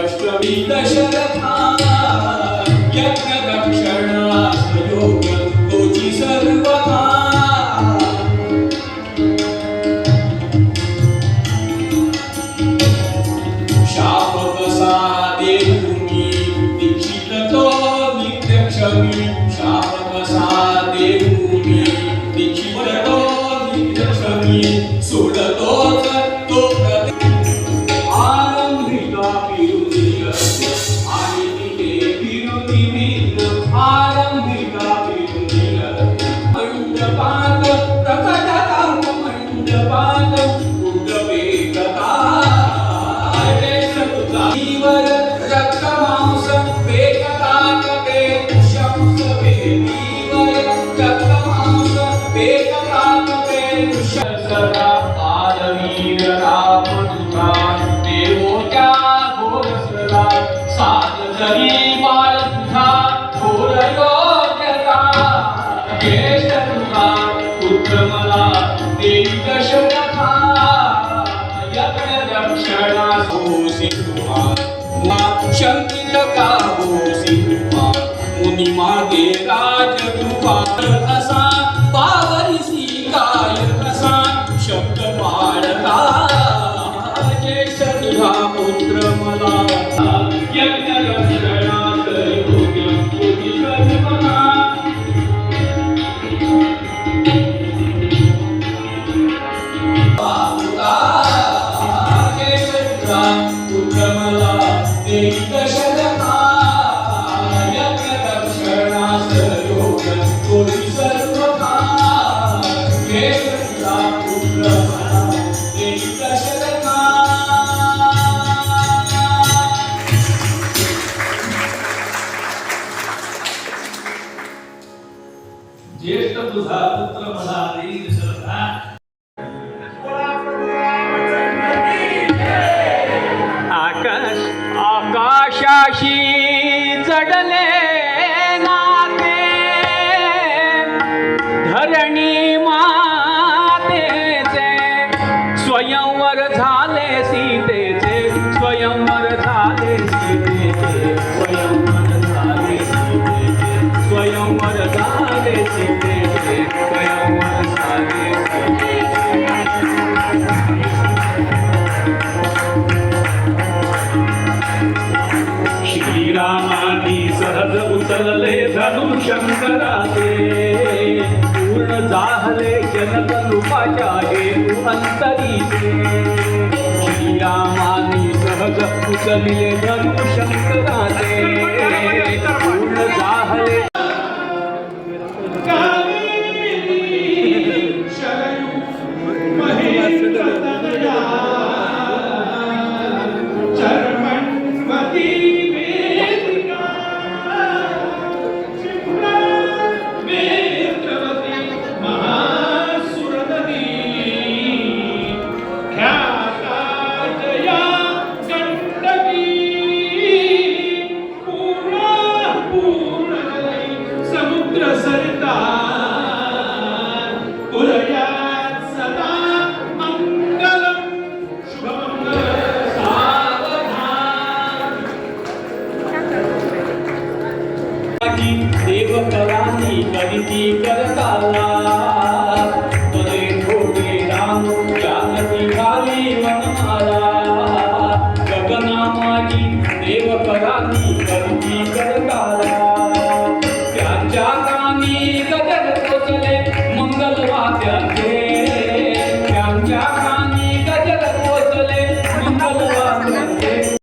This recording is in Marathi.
अष्टमी दशरथा यज्ञ दक्षिणास योग तोची सर्वथा शाप कसा देऊनी दीक्षित तो नित्य क्षमी शाप कसा देऊनी दीक्षित तो नित्य क्षमी सोडतोच तो शंकित का होसी मुनी मागे राजकृपा असा पावरीसी काय कसा शब्द पाळता ज्येष्ठ तुझा पुत्र मला यज्ञ रक्षणात योग्य कोटी कल्पना ज्येष्ठ तुझा पुत्र मला देईल श्रद्धा आकाश आकाशाशी जडले नाते धरणी मातेचे स्वयंवर झाले सीतेचे स्वयंवर झाले सीतेचे स्वयंवर झाले सीतेचे स्वयंवर झाले सीतेचे स्वयंवर झाले श्रीरामानी सहज उचलले धनु शंकराचे पूर्ण जाहले जनक रूपाच्या हेतू अंतरीचे श्रीरामानी सहज उचलले धनु शंकराचे पूर्ण जाहले देवकरानी करीती करताला तुझे थोडे राम जानती घाली वनमाला गगना माझी देवकरानी करीती करताला